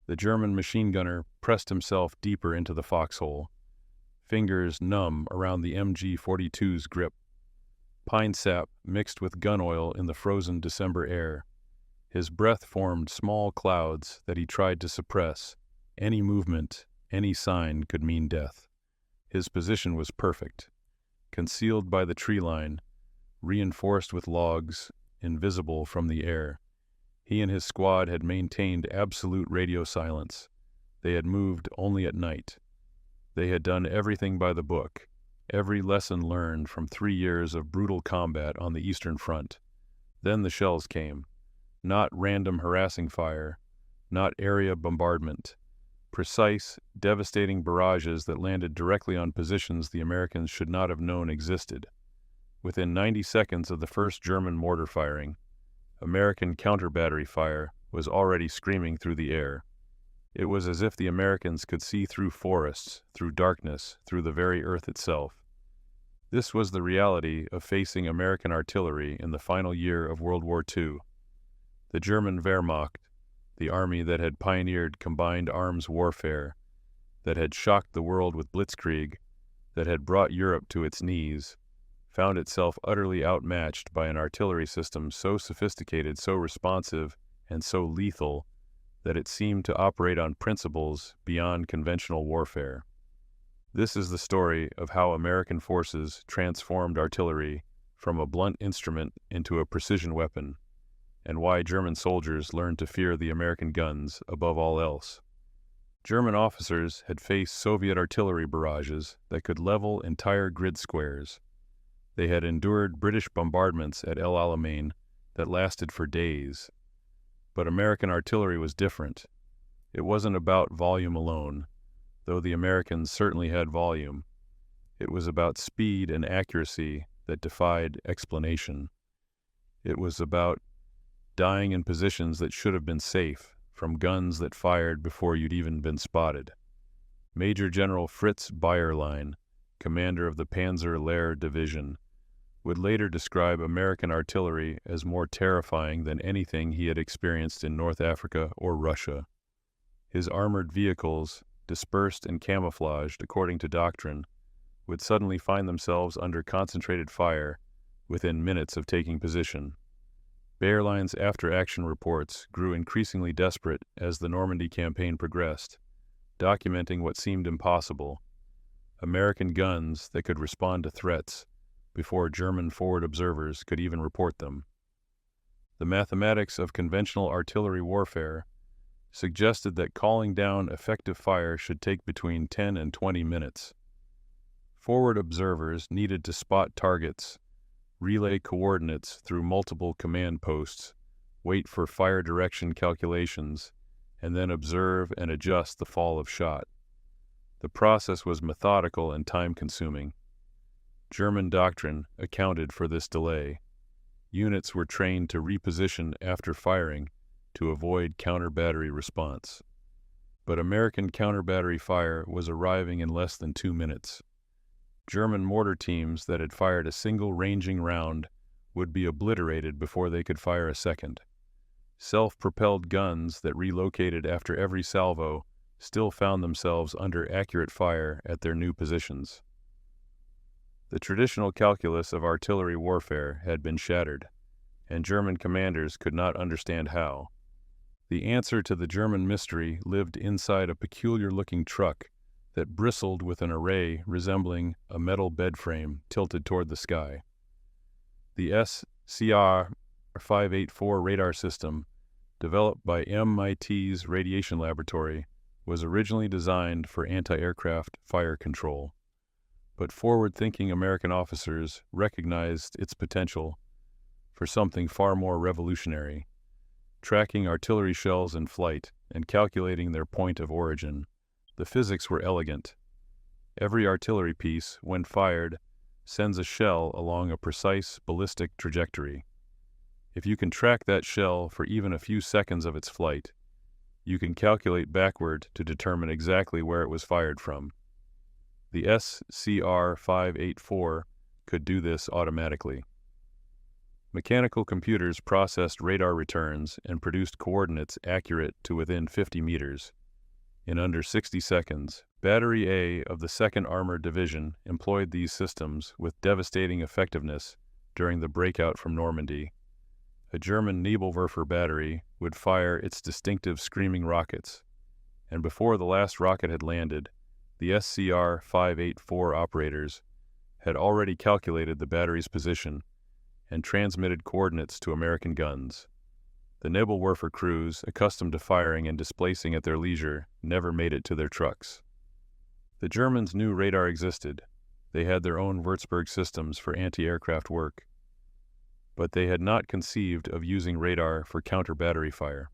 The German machine gunner pressed himself deeper into the foxhole, fingers numb around the MG-42's grip. Pine sap mixed with gun oil in the frozen December air. His breath formed small clouds that he tried to suppress. Any movement, any sign could mean death. His position was perfect, concealed by the tree line, reinforced with logs, invisible from the air. He and his squad had maintained absolute radio silence. They had moved only at night. They had done everything by the book, every lesson learned from 3 years of brutal combat on the Eastern Front. Then the shells came. Not random harassing fire, not area bombardment. Precise, devastating barrages that landed directly on positions the Americans should not have known existed. Within 90 seconds of the first German mortar firing, American counter-battery fire was already screaming through the air. It was as if the Americans could see through forests, through darkness, through the very earth itself. This was the reality of facing American artillery in the final year of World War II. The German Wehrmacht, the army that had pioneered combined arms warfare, that had shocked the world with blitzkrieg, that had brought Europe to its knees, found itself utterly outmatched by an artillery system so sophisticated, so responsive, and so lethal that it seemed to operate on principles beyond conventional warfare. This is the story of how American forces transformed artillery from a blunt instrument into a precision weapon, and why German soldiers learned to fear the American guns above all else. German officers had faced Soviet artillery barrages that could level entire grid squares. They had endured British bombardments at El Alamein that lasted for days. But American artillery was different. It wasn't about volume alone, though the Americans certainly had volume. It was about speed and accuracy that defied explanation. It was about dying in positions that should have been safe, from guns that fired before you'd even been spotted. Major General Fritz Bayerlein, commander of the Panzer Lehr Division, would later describe American artillery as more terrifying than anything he had experienced in North Africa or Russia. His armored vehicles, dispersed and camouflaged according to doctrine, would suddenly find themselves under concentrated fire within minutes of taking position. Bayerlein's after-action reports grew increasingly desperate as the Normandy campaign progressed, documenting what seemed impossible: American guns that could respond to threats before German forward observers could even report them. The mathematics of conventional artillery warfare suggested that calling down effective fire should take between 10 and 20 minutes. Forward observers needed to spot targets, relay coordinates through multiple command posts, wait for fire direction calculations, and then observe and adjust the fall of shot. The process was methodical and time-consuming. German doctrine accounted for this delay. Units were trained to reposition after firing to avoid counter-battery response. But American counter-battery fire was arriving in less than 2 minutes. German mortar teams that had fired a single ranging round would be obliterated before they could fire a second. Self-propelled guns that relocated after every salvo still found themselves under accurate fire at their new positions. The traditional calculus of artillery warfare had been shattered, and German commanders could not understand how. The answer to the German mystery lived inside a peculiar-looking truck that bristled with an array resembling a metal bed frame tilted toward the sky. The SCR-584 radar system, developed by MIT's radiation laboratory, was originally designed for anti-aircraft fire control. But forward-thinking American officers recognized its potential for something far more revolutionary: tracking artillery shells in flight and calculating their point of origin. The physics were elegant. Every artillery piece, when fired, sends a shell along a precise ballistic trajectory. If you can track that shell for even a few seconds of its flight, you can calculate backward to determine exactly where it was fired from. The SCR-584 could do this automatically. Mechanical computers processed radar returns and produced coordinates accurate to within 50 meters. In under 60 seconds, Battery A of the 2nd Armored Division employed these systems with devastating effectiveness during the breakout from Normandy. A German Nebelwerfer battery would fire its distinctive screaming rockets, and before the last rocket had landed, the SCR-584 operators had already calculated the battery's position and transmitted coordinates to American guns. The Nebelwerfer crews, accustomed to firing and displacing at their leisure, never made it to their trucks. The Germans knew radar existed. They had their own Würzburg systems for anti-aircraft work, but they had not conceived of using radar for counter-battery fire.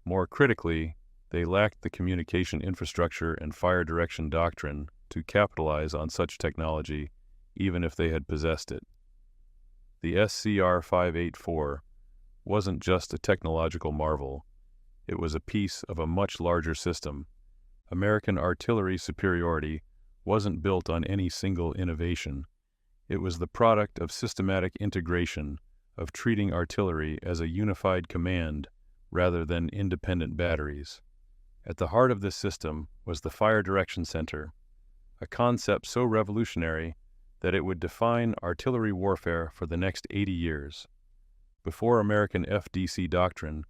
More critically, they lacked the communication infrastructure and fire direction doctrine to capitalize on such technology, even if they had possessed it. The SCR-584 wasn't just a technological marvel. It was a piece of a much larger system. American artillery superiority wasn't built on any single innovation. It was the product of systematic integration, of treating artillery as a unified command rather than independent batteries. At the heart of this system was the Fire Direction Center, a concept so revolutionary that it would define artillery warfare for the next 80 years. Before American FDC doctrine,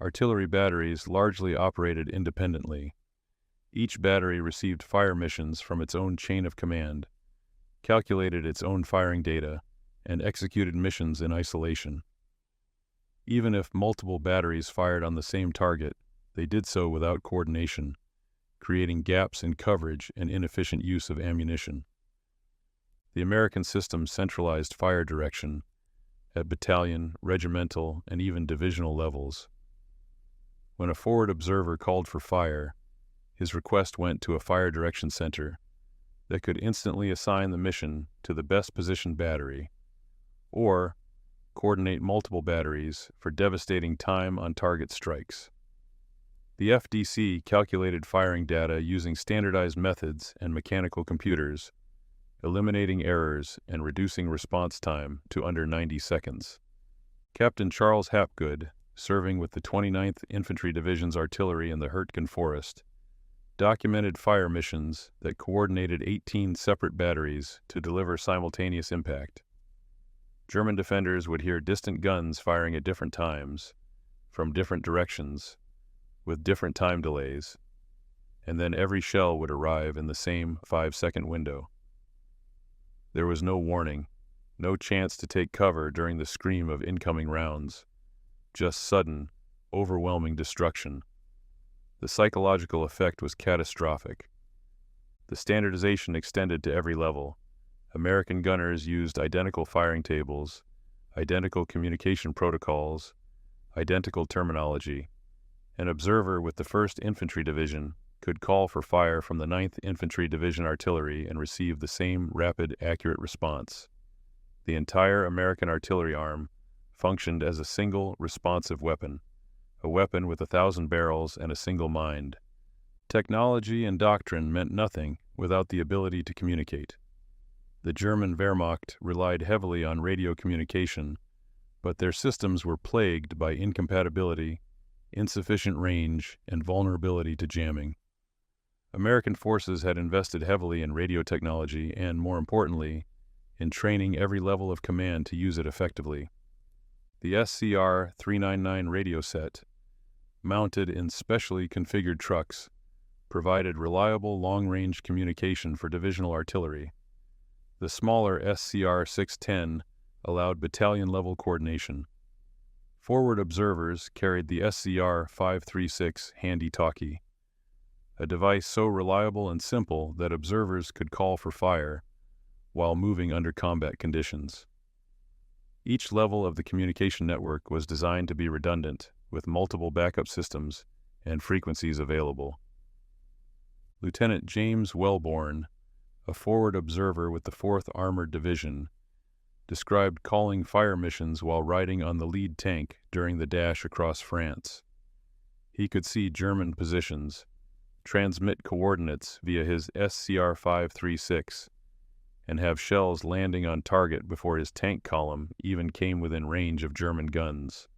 artillery batteries largely operated independently. Each battery received fire missions from its own chain of command, calculated its own firing data, and executed missions in isolation. Even if multiple batteries fired on the same target, they did so without coordination, creating gaps in coverage and inefficient use of ammunition. The American system centralized fire direction at battalion, regimental, and even divisional levels. When a forward observer called for fire, his request went to a fire direction center that could instantly assign the mission to the best positioned battery, or coordinate multiple batteries for devastating time-on-target strikes. The FDC calculated firing data using standardized methods and mechanical computers, eliminating errors and reducing response time to under 90 seconds. Captain Charles Hapgood, serving with the 29th Infantry Division's artillery in the Hurtgen Forest, documented fire missions that coordinated 18 separate batteries to deliver simultaneous impact. German defenders would hear distant guns firing at different times, from different directions, with different time delays, and then every shell would arrive in the same 5-second window. There was no warning, no chance to take cover during the scream of incoming rounds, just sudden, overwhelming destruction. The psychological effect was catastrophic. The standardization extended to every level. American gunners used identical firing tables, identical communication protocols, identical terminology. An observer with the 1st Infantry Division could call for fire from the 9th Infantry Division artillery and receive the same rapid, accurate response. The entire American artillery arm functioned as a single, responsive weapon, a weapon with 1,000 barrels and a single mind. Technology and doctrine meant nothing without the ability to communicate. The German Wehrmacht relied heavily on radio communication, but their systems were plagued by incompatibility, insufficient range, and vulnerability to jamming. American forces had invested heavily in radio technology and, more importantly, in training every level of command to use it effectively. The SCR-399 radio set, mounted in specially configured trucks, provided reliable long-range communication for divisional artillery. The smaller SCR-610 allowed battalion-level coordination. Forward observers carried the SCR-536 handy-talkie, a device so reliable and simple that observers could call for fire while moving under combat conditions. Each level of the communication network was designed to be redundant, with multiple backup systems and frequencies available. Lieutenant James Wellborn, a forward observer with the 4th Armored Division, described calling fire missions while riding on the lead tank during the dash across France. He could see German positions, transmit coordinates via his SCR-536, and have shells landing on target before his tank column even came within range of German guns.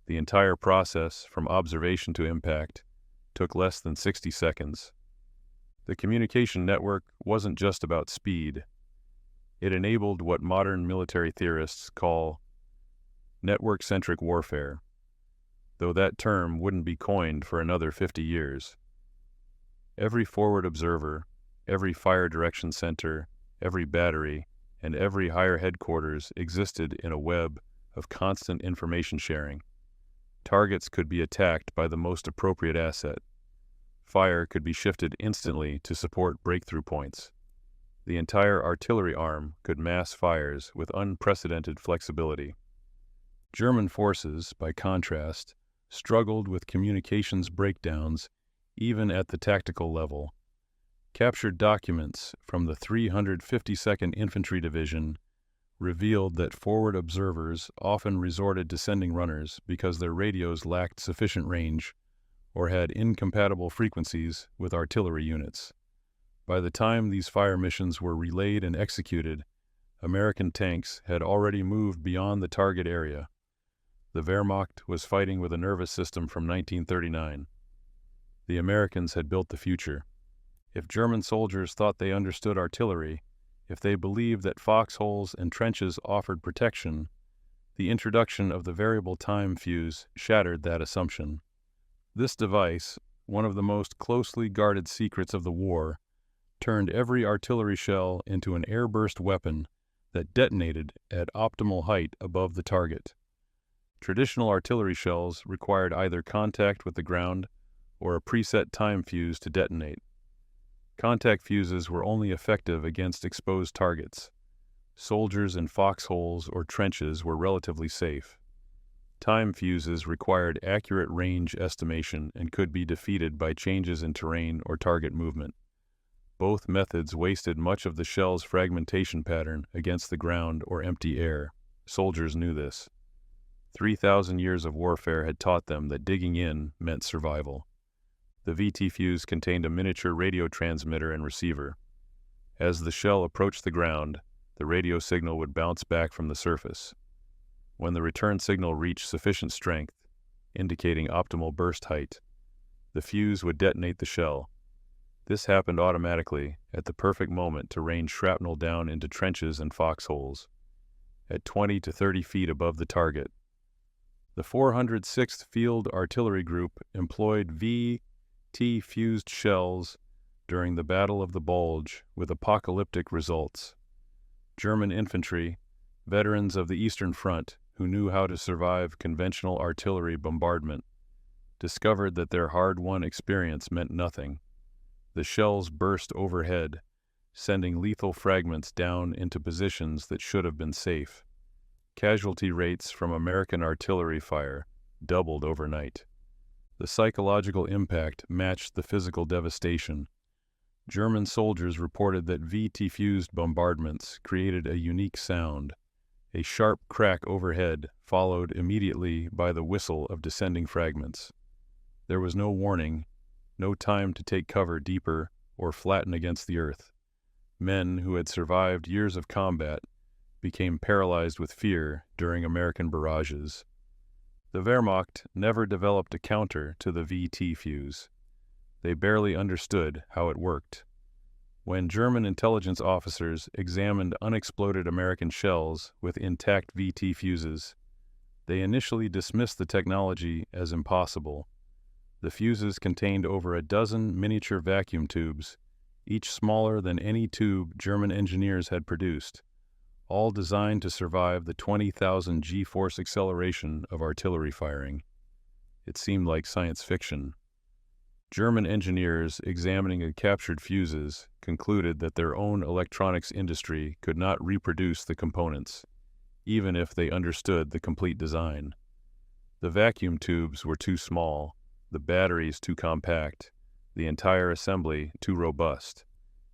The entire process, from observation to impact, took less than 60 seconds. The communication network wasn't just about speed. It enabled what modern military theorists call network-centric warfare, though that term wouldn't be coined for another 50 years. Every forward observer, every fire direction center, every battery, and every higher headquarters existed in a web of constant information sharing. Targets could be attacked by the most appropriate asset. Fire could be shifted instantly to support breakthrough points. The entire artillery arm could mass fires with unprecedented flexibility. German forces, by contrast, struggled with communications breakdowns even at the tactical level. Captured documents from the 352nd Infantry Division revealed that forward observers often resorted to sending runners because their radios lacked sufficient range or had incompatible frequencies with artillery units. By the time these fire missions were relayed and executed, American tanks had already moved beyond the target area. The Wehrmacht was fighting with a nervous system from 1939. The Americans had built the future. If German soldiers thought they understood artillery, if they believed that foxholes and trenches offered protection, the introduction of the variable time fuse shattered that assumption. This device, one of the most closely guarded secrets of the war, turned every artillery shell into an airburst weapon that detonated at optimal height above the target. Traditional artillery shells required either contact with the ground or a preset time fuse to detonate. Contact fuses were only effective against exposed targets. Soldiers in foxholes or trenches were relatively safe. Time fuses required accurate range estimation and could be defeated by changes in terrain or target movement. Both methods wasted much of the shell's fragmentation pattern against the ground or empty air. Soldiers knew this. 3,000 years of warfare had taught them that digging in meant survival. The VT fuse contained a miniature radio transmitter and receiver. As the shell approached the ground, the radio signal would bounce back from the surface. When the return signal reached sufficient strength, indicating optimal burst height, the fuse would detonate the shell. This happened automatically at the perfect moment to rain shrapnel down into trenches and foxholes, at 20 to 30 feet above the target. The 406th Field Artillery Group employed VT-fused shells during the Battle of the Bulge with apocalyptic results. German infantry, veterans of the Eastern Front who knew how to survive conventional artillery bombardment, discovered that their hard-won experience meant nothing. The shells burst overhead, sending lethal fragments down into positions that should have been safe. Casualty rates from American artillery fire doubled overnight. The psychological impact matched the physical devastation. German soldiers reported that VT-fused bombardments created a unique sound, a sharp crack overhead followed immediately by the whistle of descending fragments. There was no warning, no time to take cover deeper or flatten against the earth. Men who had survived years of combat became paralyzed with fear during American barrages. The Wehrmacht never developed a counter to the VT fuse. They barely understood how it worked. When German intelligence officers examined unexploded American shells with intact VT fuses, they initially dismissed the technology as impossible. The fuses contained over a dozen miniature vacuum tubes, each smaller than any tube German engineers had produced, all designed to survive the 20,000 G-force acceleration of artillery firing. It seemed like science fiction. German engineers examining the captured fuses concluded that their own electronics industry could not reproduce the components, even if they understood the complete design. The vacuum tubes were too small, the batteries too compact, the entire assembly too robust.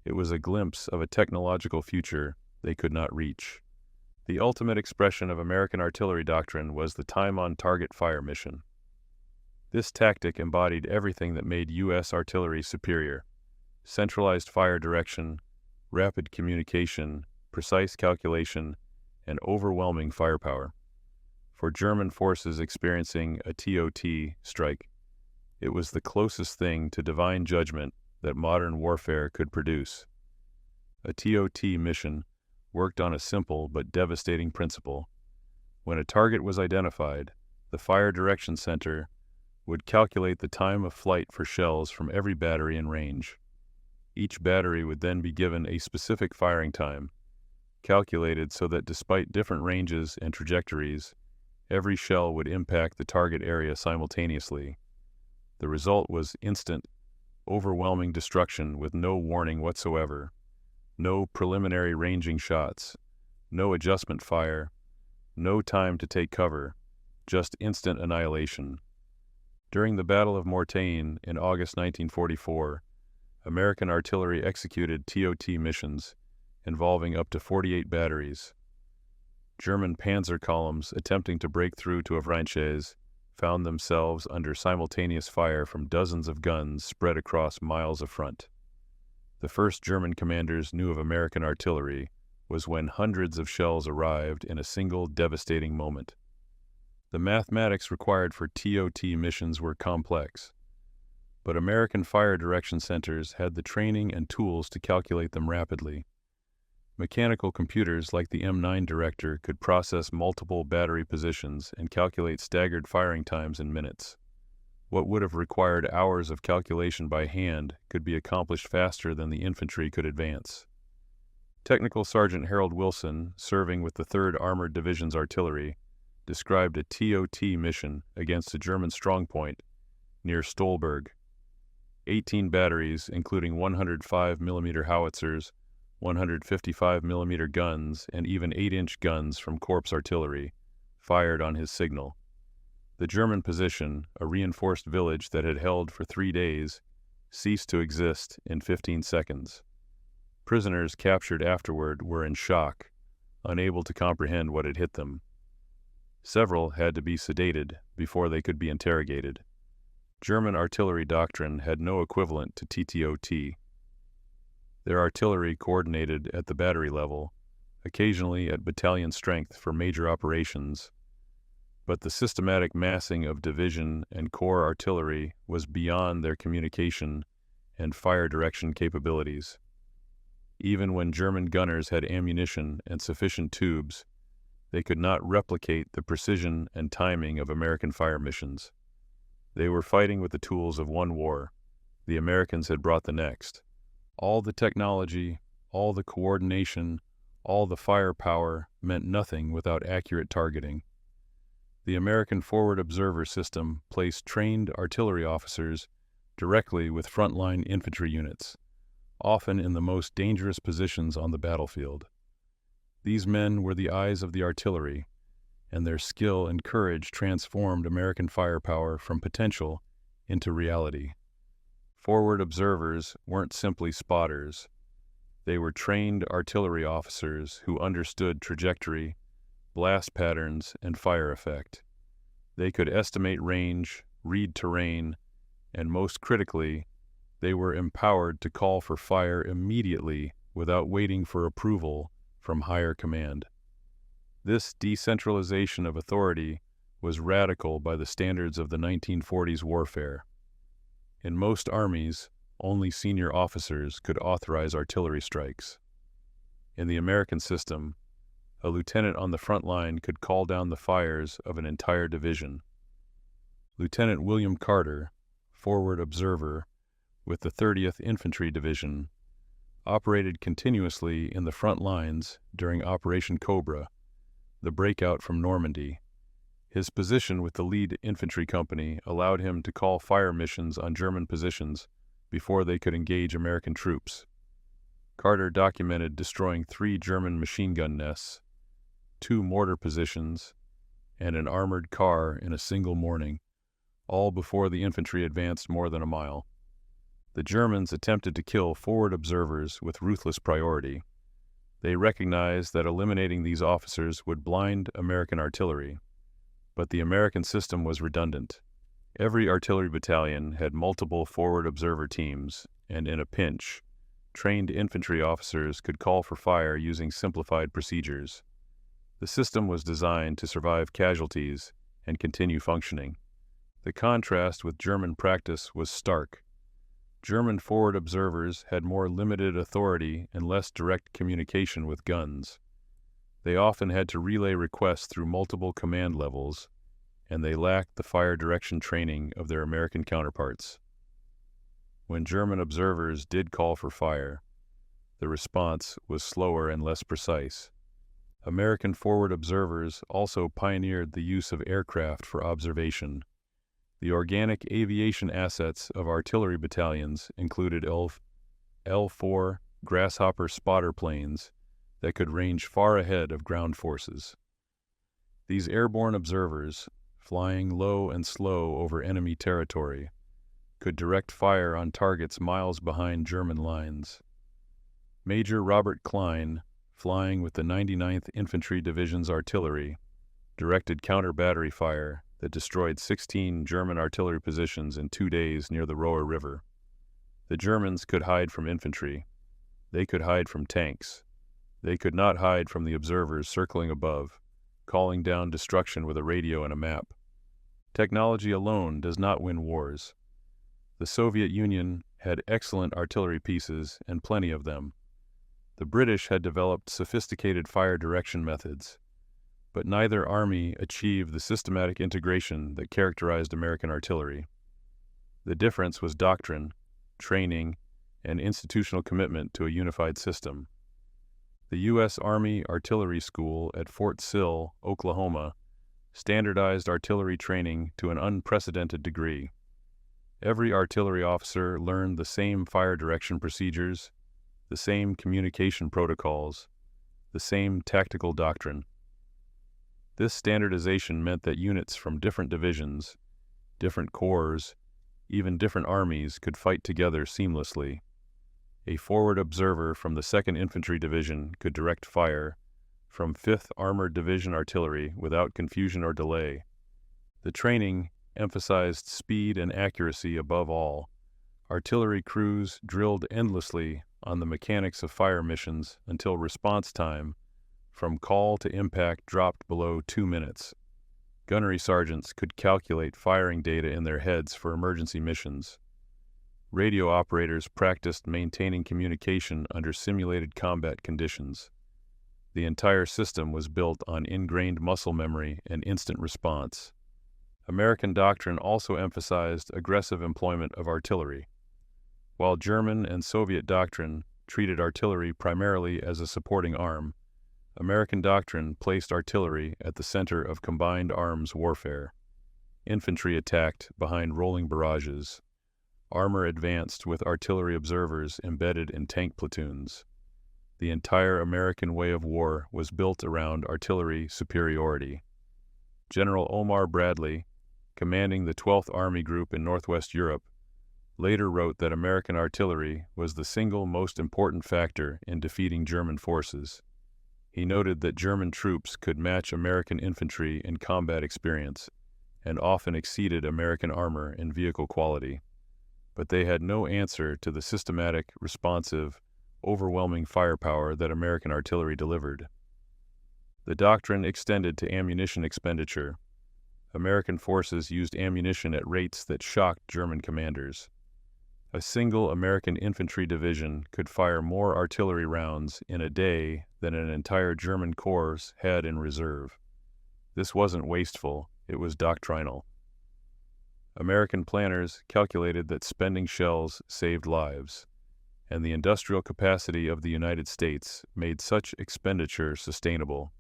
It was a glimpse of a technological future they could not reach. The ultimate expression of American artillery doctrine was the time-on-target fire mission. This tactic embodied everything that made U.S. artillery superior: centralized fire direction, rapid communication, precise calculation, and overwhelming firepower. For German forces experiencing a TOT strike, it was the closest thing to divine judgment that modern warfare could produce. A TOT mission worked on a simple but devastating principle. When a target was identified, the Fire Direction Center would calculate the time of flight for shells from every battery in range. Each battery would then be given a specific firing time, calculated so that despite different ranges and trajectories, every shell would impact the target area simultaneously. The result was instant, overwhelming destruction with no warning whatsoever. No preliminary ranging shots, no adjustment fire, no time to take cover, just instant annihilation. During the Battle of Mortain in August 1944, American artillery executed TOT missions involving up to 48 batteries. German panzer columns attempting to break through to Avranches found themselves under simultaneous fire from dozens of guns spread across miles of front. The first German commanders knew of American artillery was when hundreds of shells arrived in a single devastating moment. The mathematics required for TOT missions were complex, but American fire direction centers had the training and tools to calculate them rapidly. Mechanical computers like the M9 Director could process multiple battery positions and calculate staggered firing times in minutes. What would have required hours of calculation by hand could be accomplished faster than the infantry could advance. Technical Sergeant Harold Wilson, serving with the 3rd Armored Division's artillery, described a TOT mission against a German strongpoint near Stolberg. 18 batteries, including 105mm howitzers, 155mm guns, and even 8-inch guns from Corps artillery, fired on his signal. The German position, a reinforced village that had held for 3 days, ceased to exist in 15 seconds. Prisoners captured afterward were in shock, unable to comprehend what had hit them. Several had to be sedated before they could be interrogated. German artillery doctrine had no equivalent to TTOT. Their artillery coordinated at the battery level, occasionally at battalion strength for major operations, but the systematic massing of division and corps artillery was beyond their communication and fire direction capabilities. Even when German gunners had ammunition and sufficient tubes, they could not replicate the precision and timing of American fire missions. They were fighting with the tools of one war. The Americans had brought the next. All the technology, all the coordination, all the firepower meant nothing without accurate targeting. The American Forward Observer System placed trained artillery officers directly with frontline infantry units, often in the most dangerous positions on the battlefield. These men were the eyes of the artillery, and their skill and courage transformed American firepower from potential into reality. Forward observers weren't simply spotters. They were trained artillery officers who understood trajectory, blast patterns, and fire effect. They could estimate range, read terrain, and most critically, they were empowered to call for fire immediately without waiting for approval from higher command. This decentralization of authority was radical by the standards of the 1940s warfare. In most armies, only senior officers could authorize artillery strikes. In the American system, a lieutenant on the front line could call down the fires of an entire division. Lieutenant William Carter, forward observer with the 30th Infantry Division, operated continuously in the front lines during Operation Cobra, the breakout from Normandy. His position with the lead infantry company allowed him to call fire missions on German positions before they could engage American troops. Carter documented destroying 3 German machine gun nests, 2 mortar positions, and an armored car in a single morning, all before the infantry advanced more than a mile. The Germans attempted to kill forward observers with ruthless priority. They recognized that eliminating these officers would blind American artillery, but the American system was redundant. Every artillery battalion had multiple forward observer teams, and in a pinch, trained infantry officers could call for fire using simplified procedures. The system was designed to survive casualties and continue functioning. The contrast with German practice was stark. German forward observers had more limited authority and less direct communication with guns. They often had to relay requests through multiple command levels, and they lacked the fire direction training of their American counterparts. When German observers did call for fire, the response was slower and less precise. American forward observers also pioneered the use of aircraft for observation. The organic aviation assets of artillery battalions included L-4 Grasshopper spotter planes that could range far ahead of ground forces. These airborne observers, flying low and slow over enemy territory, could direct fire on targets miles behind German lines. Major Robert Klein, flying with the 99th Infantry Division's artillery, directed counter-battery fire that destroyed 16 German artillery positions in 2 days near the Roer River. The Germans could hide from infantry. They could hide from tanks. They could not hide from the observers circling above, calling down destruction with a radio and a map. Technology alone does not win wars. The Soviet Union had excellent artillery pieces and plenty of them. The British had developed sophisticated fire direction methods, but neither army achieved the systematic integration that characterized American artillery. The difference was doctrine, training, and institutional commitment to a unified system. The U.S. Army Artillery School at Fort Sill, Oklahoma, standardized artillery training to an unprecedented degree. Every artillery officer learned the same fire direction procedures, the same communication protocols, the same tactical doctrine. This standardization meant that units from different divisions, different corps, even different armies could fight together seamlessly. A forward observer from the 2nd Infantry Division could direct fire from 5th Armored Division artillery without confusion or delay. The training emphasized speed and accuracy above all. Artillery crews drilled endlessly on the mechanics of fire missions until response time from call to impact dropped below 2 minutes. Gunnery sergeants could calculate firing data in their heads for emergency missions. Radio operators practiced maintaining communication under simulated combat conditions. The entire system was built on ingrained muscle memory and instant response. American doctrine also emphasized aggressive employment of artillery. While German and Soviet doctrine treated artillery primarily as a supporting arm, American doctrine placed artillery at the center of combined arms warfare. Infantry attacked behind rolling barrages. Armor advanced with artillery observers embedded in tank platoons. The entire American way of war was built around artillery superiority. General Omar Bradley, commanding the 12th Army Group in Northwest Europe, later wrote that American artillery was the single most important factor in defeating German forces. He noted that German troops could match American infantry in combat experience and often exceeded American armor in vehicle quality, but they had no answer to the systematic, responsive, overwhelming firepower that American artillery delivered. The doctrine extended to ammunition expenditure. American forces used ammunition at rates that shocked German commanders. A single American infantry division could fire more artillery rounds in a day than an entire German corps had in reserve. This wasn't wasteful, it was doctrinal. American planners calculated that spending shells saved lives, and the industrial capacity of the United States made such expenditure sustainable.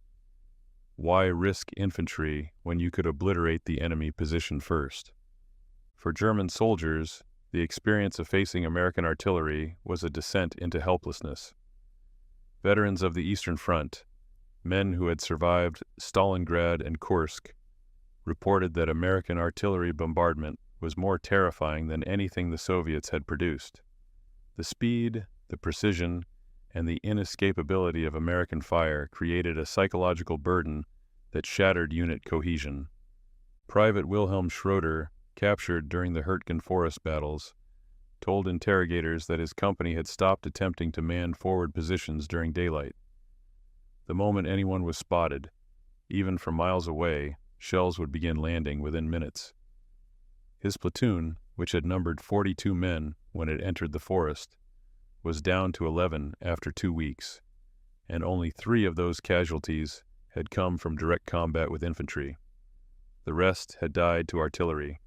Why risk infantry when you could obliterate the enemy position first? For German soldiers, the experience of facing American artillery was a descent into helplessness. Veterans of the Eastern Front, men who had survived Stalingrad and Kursk, reported that American artillery bombardment was more terrifying than anything the Soviets had produced. The speed, the precision, and the inescapability of American fire created a psychological burden that shattered unit cohesion. Private Wilhelm Schroeder, captured during the Hurtgen Forest battles, told interrogators that his company had stopped attempting to man forward positions during daylight. The moment anyone was spotted, even from miles away, shells would begin landing within minutes. His platoon, which had numbered 42 men when it entered the forest, was down to 11 after 2 weeks, and only 3 of those casualties had come from direct combat with infantry. The rest had died to artillery,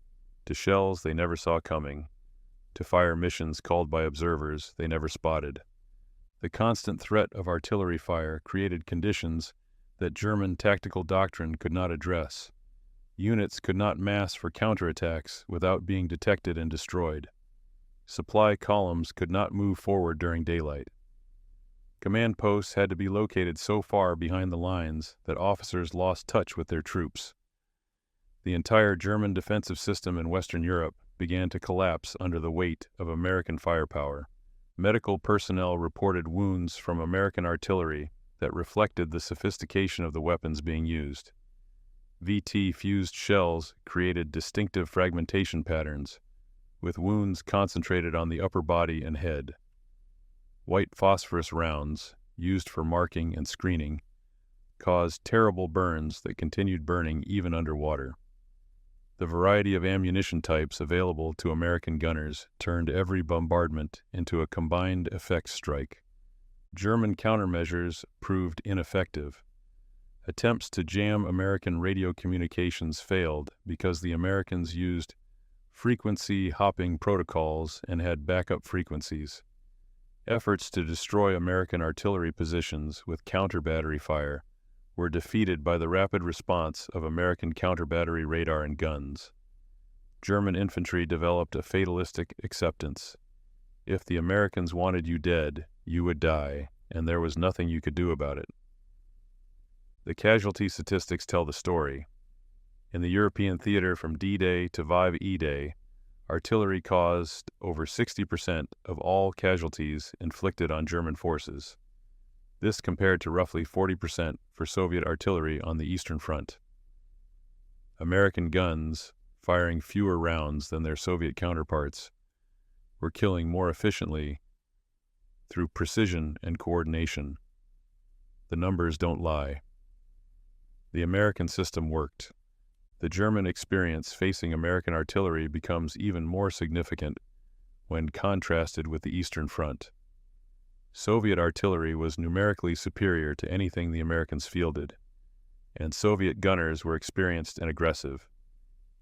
to shells they never saw coming, to fire missions called by observers they never spotted. The constant threat of artillery fire created conditions that German tactical doctrine could not address. Units could not mass for counterattacks without being detected and destroyed. Supply columns could not move forward during daylight. Command posts had to be located so far behind the lines that officers lost touch with their troops. The entire German defensive system in Western Europe began to collapse under the weight of American firepower. Medical personnel reported wounds from American artillery that reflected the sophistication of the weapons being used. VT-fused shells created distinctive fragmentation patterns, with wounds concentrated on the upper body and head. White phosphorus rounds, used for marking and screening, caused terrible burns that continued burning even underwater. The variety of ammunition types available to American gunners turned every bombardment into a combined effects strike. German countermeasures proved ineffective. Attempts to jam American radio communications failed because the Americans used frequency hopping protocols and had backup frequencies. Efforts to destroy American artillery positions with counter-battery fire were defeated by the rapid response of American counter-battery radar and guns. German infantry developed a fatalistic acceptance. If the Americans wanted you dead, you would die, and there was nothing you could do about it. The casualty statistics tell the story. In the European theater from D-Day to WWII Day, artillery caused over 60% of all casualties inflicted on German forces. This compared to roughly 40% for Soviet artillery on the Eastern Front. American guns, firing fewer rounds than their Soviet counterparts, were killing more efficiently through precision and coordination. The numbers don't lie. The American system worked. The German experience facing American artillery becomes even more significant when contrasted with the Eastern Front. Soviet artillery was numerically superior to anything the Americans fielded, and Soviet gunners were experienced and aggressive.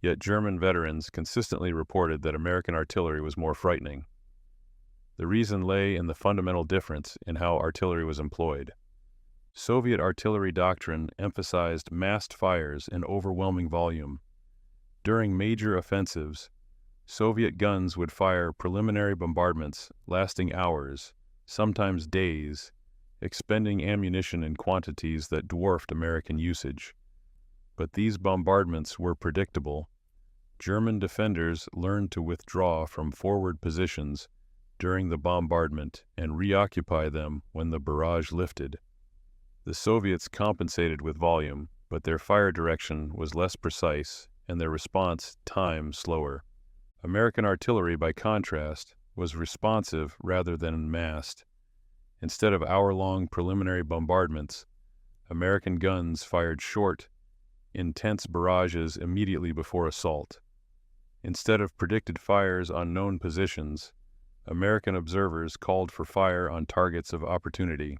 Yet German veterans consistently reported that American artillery was more frightening. The reason lay in the fundamental difference in how artillery was employed. Soviet artillery doctrine emphasized massed fires in overwhelming volume. During major offensives, Soviet guns would fire preliminary bombardments lasting hours, sometimes days, expending ammunition in quantities that dwarfed American usage. But these bombardments were predictable. German defenders learned to withdraw from forward positions during the bombardment and reoccupy them when the barrage lifted. The Soviets compensated with volume, but their fire direction was less precise and their response time slower. American artillery, by contrast, was responsive rather than massed. Instead of hour-long preliminary bombardments, American guns fired short, intense barrages immediately before assault. Instead of predicted fires on known positions, American observers called for fire on targets of opportunity.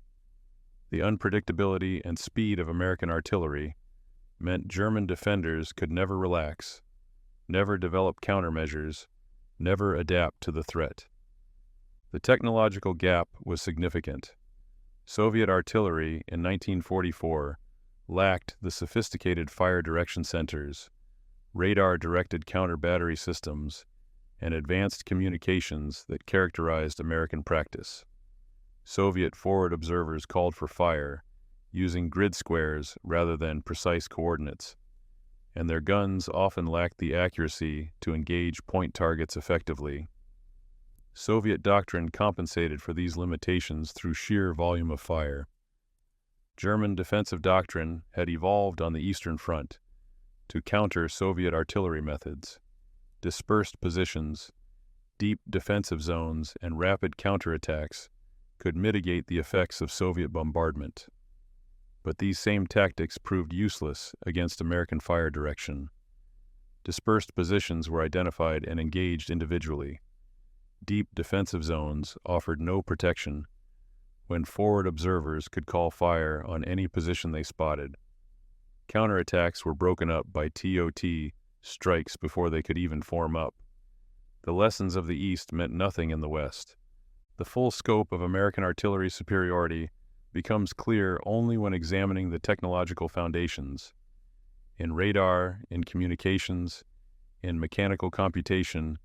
The unpredictability and speed of American artillery meant German defenders could never relax, never develop countermeasures, never adapt to the threat. The technological gap was significant. Soviet artillery in 1944 lacked the sophisticated fire direction centers, radar-directed counter-battery systems, and advanced communications that characterized American practice. Soviet forward observers called for fire, using grid squares rather than precise coordinates, and their guns often lacked the accuracy to engage point targets effectively. Soviet doctrine compensated for these limitations through sheer volume of fire. German defensive doctrine had evolved on the Eastern Front to counter Soviet artillery methods, dispersed positions, deep defensive zones, and rapid counterattacks could mitigate the effects of Soviet bombardment. But these same tactics proved useless against American fire direction. Dispersed positions were identified and engaged individually. Deep defensive zones offered no protection when forward observers could call fire on any position they spotted. Counterattacks were broken up by TOT strikes before they could even form up. The lessons of the East meant nothing in the West. The full scope of American artillery superiority becomes clear only when examining the technological foundations. In radar, in communications, in mechanical computation,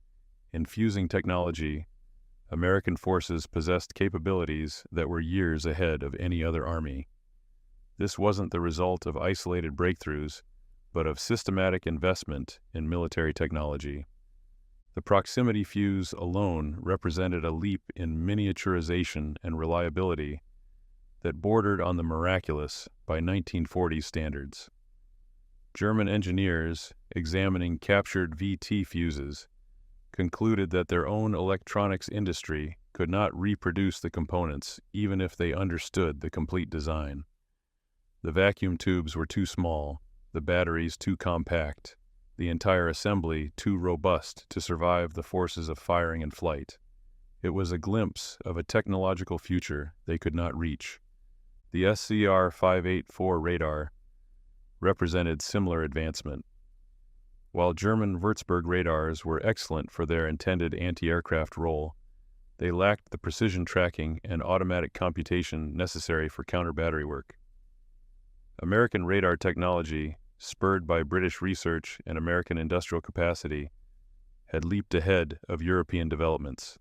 in fusing technology, American forces possessed capabilities that were years ahead of any other army. This wasn't the result of isolated breakthroughs, but of systematic investment in military technology. The proximity fuse alone represented a leap in miniaturization and reliability that bordered on the miraculous by 1940s standards. German engineers, examining captured VT fuses, concluded that their own electronics industry could not reproduce the components even if they understood the complete design. The vacuum tubes were too small, the batteries too compact, the entire assembly too robust to survive the forces of firing and flight. It was a glimpse of a technological future they could not reach. The SCR-584 Radar represented similar advancement. While German Würzburg radars were excellent for their intended anti-aircraft role, they lacked the precision tracking and automatic computation necessary for counter-battery work. American radar technology, spurred by British research and American industrial capacity, had leaped ahead of European developments.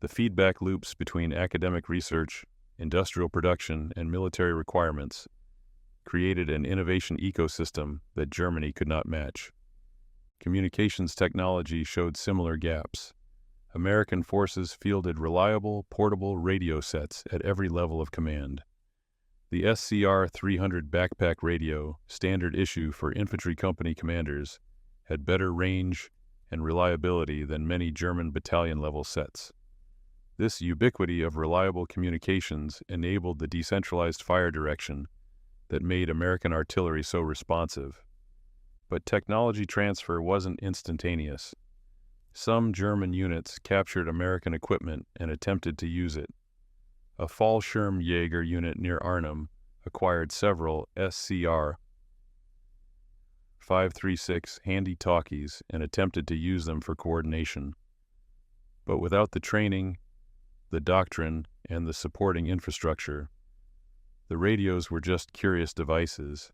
The feedback loops between academic research, industrial production, and military requirements created an innovation ecosystem that Germany could not match. Communications technology showed similar gaps. American forces fielded reliable, portable radio sets at every level of command. The SCR-300 backpack radio, standard issue for infantry company commanders, had better range and reliability than many German battalion-level sets. This ubiquity of reliable communications enabled the decentralized fire direction that made American artillery so responsive. But technology transfer wasn't instantaneous. Some German units captured American equipment and attempted to use it. A Fallschirmjäger unit near Arnhem acquired several SCR-586 handy-talkies and attempted to use them for coordination. But without the training, the doctrine, and the supporting infrastructure, the radios were just curious devices.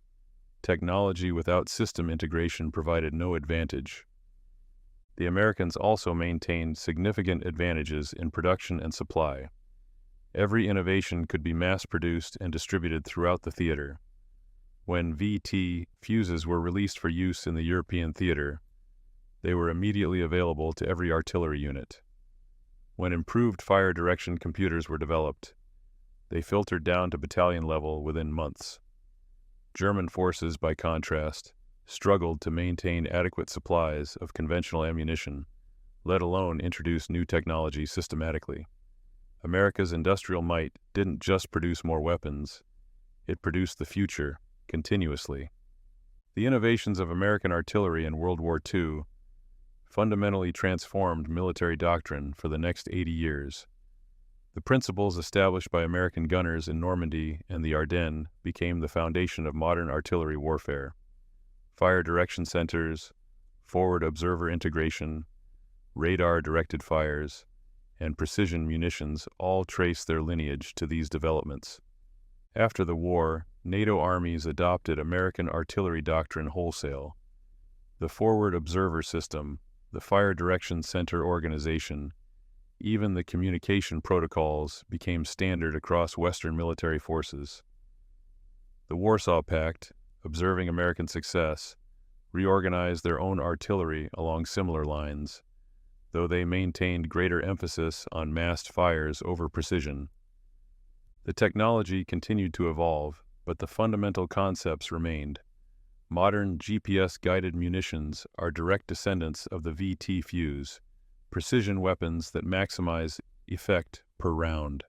Technology without system integration provided no advantage. The Americans also maintained significant advantages in production and supply. Every innovation could be mass-produced and distributed throughout the theater. When VT fuses were released for use in the European theater, they were immediately available to every artillery unit. When improved fire direction computers were developed, they filtered down to battalion level within months. German forces, by contrast, struggled to maintain adequate supplies of conventional ammunition, let alone introduce new technology systematically. America's industrial might didn't just produce more weapons, it produced the future, continuously. The innovations of American artillery in World War II fundamentally transformed military doctrine for the next 80 years. The principles established by American gunners in Normandy and the Ardennes became the foundation of modern artillery warfare. Fire direction centers, forward observer integration, radar-directed fires, and precision munitions all trace their lineage to these developments. After the war, NATO armies adopted American artillery doctrine wholesale. The forward observer system, the fire direction center organization, even the communication protocols became standard across Western military forces. The Warsaw Pact, observing American success, reorganized their own artillery along similar lines, though they maintained greater emphasis on massed fires over precision. The technology continued to evolve, but the fundamental concepts remained. Modern GPS-guided munitions are direct descendants of the VT fuse, precision weapons that maximize effect per round.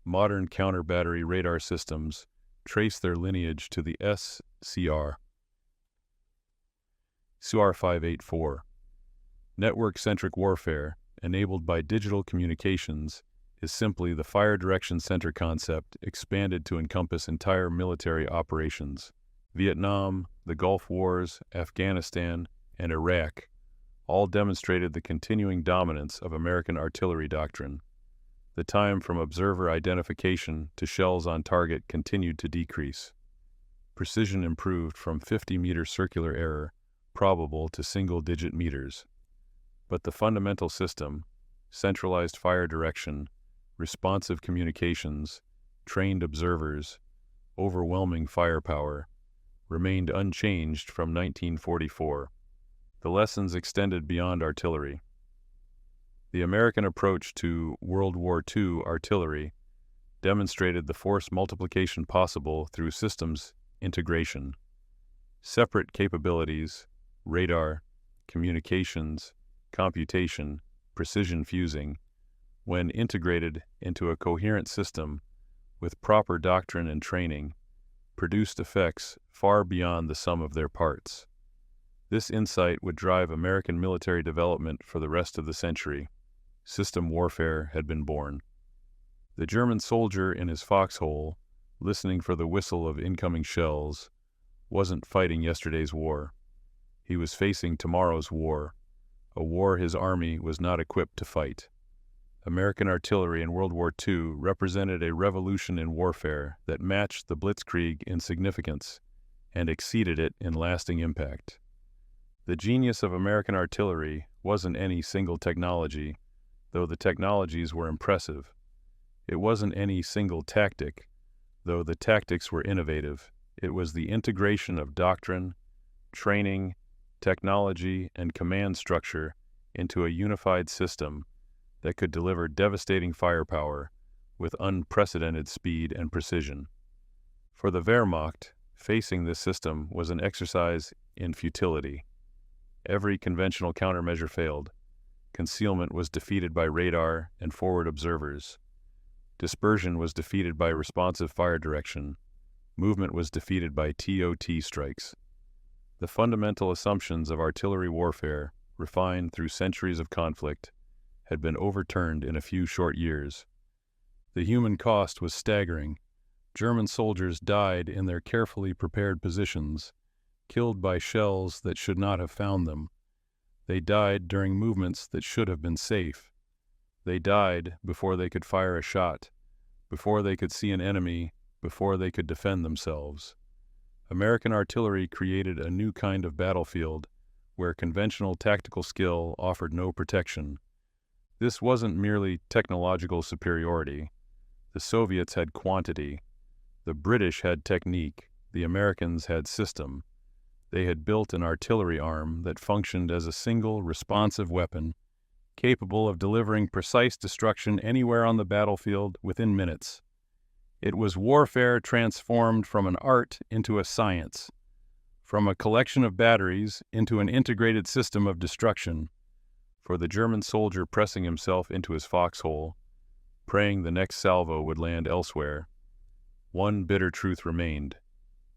Modern counter-battery radar systems trace their lineage to the SCR-584. Network-centric warfare, enabled by digital communications, is simply the fire direction center concept expanded to encompass entire military operations. Vietnam, the Gulf Wars, Afghanistan, and Iraq all demonstrated the continuing dominance of American artillery doctrine. The time from observer identification to shells on target continued to decrease. Precision improved from 50-meter circular error probable to single-digit meters. But the fundamental system, centralized fire direction, responsive communications, trained observers, overwhelming firepower, remained unchanged from 1944. The lessons extended beyond artillery. The American approach to World War II artillery demonstrated the force multiplication possible through systems integration. Separate capabilities, radar, communications, computation, precision fusing, when integrated into a coherent system with proper doctrine and training, produced effects far beyond the sum of their parts. This insight would drive American military development for the rest of the century. System warfare had been born. The German soldier in his foxhole, listening for the whistle of incoming shells, wasn't fighting yesterday's war. He was facing tomorrow's war, a war his army was not equipped to fight. American artillery in World War II represented a revolution in warfare that matched the Blitzkrieg in significance and exceeded it in lasting impact. The genius of American artillery wasn't any single technology, though the technologies were impressive. It wasn't any single tactic, though the tactics were innovative. It was the integration of doctrine, training, technology, and command structure into a unified system that could deliver devastating firepower with unprecedented speed and precision. For the Wehrmacht, facing this system was an exercise in futility. Every conventional countermeasure failed. Concealment was defeated by radar and forward observers. Dispersion was defeated by responsive fire direction. Movement was defeated by TOT strikes. The fundamental assumptions of artillery warfare, refined through centuries of conflict, had been overturned in a few short years. The human cost was staggering. German soldiers died in their carefully prepared positions, killed by shells that should not have found them. They died during movements that should have been safe. They died before they could fire a shot, before they could see an enemy, before they could defend themselves. American artillery created a new kind of battlefield where conventional tactical skill offered no protection. This wasn't merely technological superiority. The Soviets had quantity. The British had technique. The Americans had system. They had built an artillery arm that functioned as a single responsive weapon, capable of delivering precise destruction anywhere on the battlefield within minutes. It was warfare transformed from an art into a science, from a collection of batteries into an integrated system of destruction. For the German soldier pressing himself into his foxhole, praying the next salvo would land elsewhere, one bitter truth remained.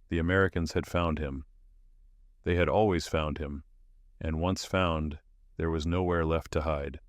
The Americans had found him. They had always found him, and once found, there was nowhere left to hide.